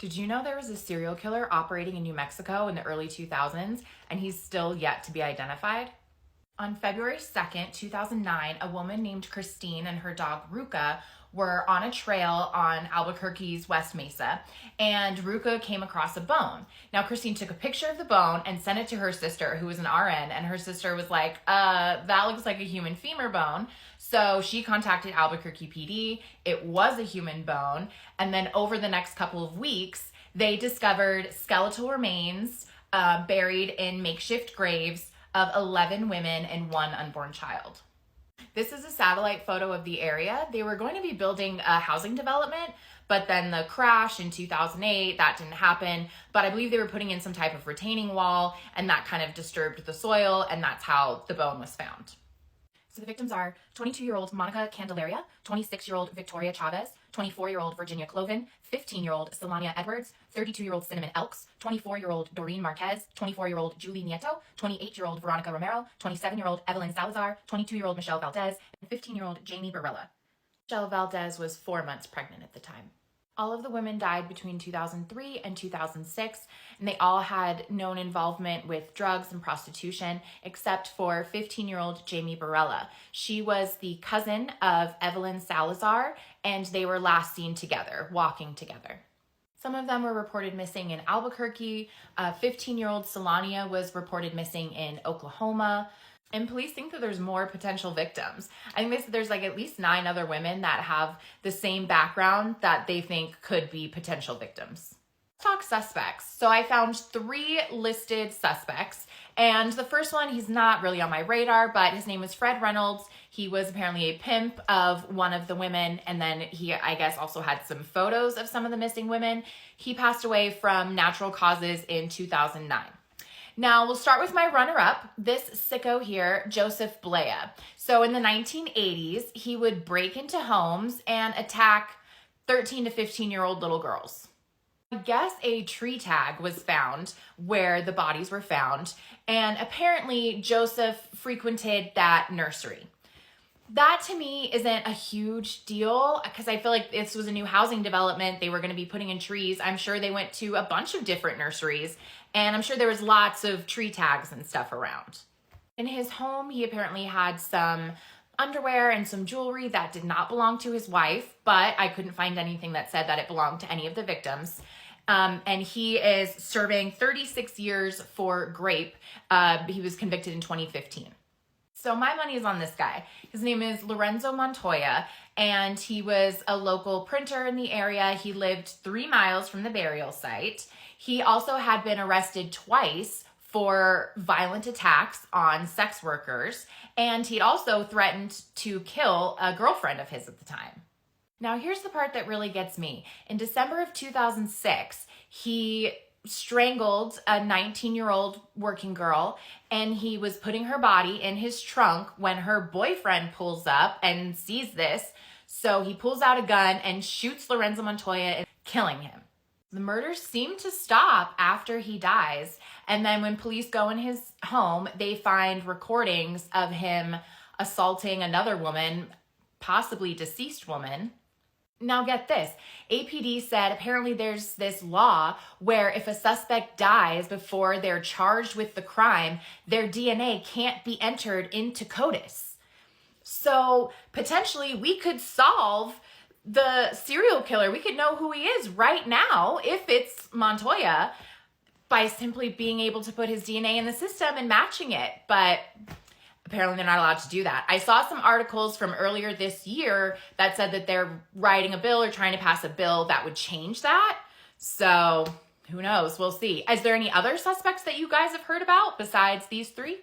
Did you know there was a serial killer operating in New Mexico in the early 2000s and he's still yet to be identified? On February 2nd, 2009, a woman named Christine and her dog Ruka were on a trail on Albuquerque's West Mesa, and Ruka came across a bone. Now, Christine took a picture of the bone and sent it to her sister, who was an RN, and her sister was like, that looks like a human femur bone. So she contacted Albuquerque PD. It was a human bone, and then over the next couple of weeks, they discovered skeletal remains buried in makeshift graves of 11 women and one unborn child. This is a satellite photo of the area. They were going to be building a housing development, but then the crash in 2008, that didn't happen. But I believe they were putting in some type of retaining wall, and that kind of disturbed the soil, and that's how the bone was found. So the victims are 22-year-old Monica Candelaria, 26-year-old Victoria Chavez, 24-year-old Virginia Cloven, 15-year-old Selania Edwards, 32-year-old Cinnamon Elks, 24-year-old Doreen Marquez, 24-year-old Julie Nieto, 28-year-old Veronica Romero, 27-year-old Evelyn Salazar, 22-year-old Michelle Valdez, and 15-year-old Jamie Barella. Michelle Valdez was 4 months pregnant at the time. All of the women died between 2003 and 2006, and they all had known involvement with drugs and prostitution, except for 15-year-old Jamie Barella. She was the cousin of Evelyn Salazar, and they were last seen together, walking together. Some of them were reported missing in Albuquerque. 15-year-old Selania was reported missing in Oklahoma. And police think that there's more potential victims. I think there's like at least 9 other women that have the same background that they think could be potential victims. Let's talk suspects. So I found 3 listed suspects. And the first one, he's not really on my radar, but his name was Fred Reynolds. He was apparently a pimp of one of the women. And then he, I guess, also had some photos of some of the missing women. He passed away from natural causes in 2009. Now, we'll start with my runner-up, this sicko here, Joseph Blea. So in the 1980s, he would break into homes and attack 13 to 15-year-old little girls. I guess a tree tag was found where the bodies were found, and apparently Joseph frequented that nursery. That to me isn't a huge deal because I feel like this was a new housing development. They were going to be putting in trees. I'm sure they went to a bunch of different nurseries, and I'm sure there was lots of tree tags and stuff around. In his home, he apparently had some underwear and some jewelry that did not belong to his wife, but I couldn't find anything that said that it belonged to any of the victims. And he is serving 36 years for grape. He was convicted in 2015. So my money is on this guy. His name is Lorenzo Montoya, and he was a local printer in the area. He lived 3 miles from the burial site. He also had been arrested twice for violent attacks on sex workers, and he'd also threatened to kill a girlfriend of his at the time. Now, here's the part that really gets me. In December of 2006, he strangled a 19-year-old working girl, and he was putting her body in his trunk when her boyfriend pulls up and sees this. So he pulls out a gun and shoots Lorenzo Montoya, killing him. The murders seem to stop after he dies, and then when police go in his home, they find recordings of him assaulting another woman, possibly deceased woman. Now get this, APD said apparently there's this law where if a suspect dies before they're charged with the crime, their DNA can't be entered into CODIS. So potentially we could solve the serial killer. We could know who he is right now if it's Montoya by simply being able to put his DNA in the system and matching it. But apparently they're not allowed to do that. I saw some articles from earlier this year that said that they're writing a bill or trying to pass a bill that would change that. So who knows? We'll see. Is there any other suspects that you guys have heard about besides these 3?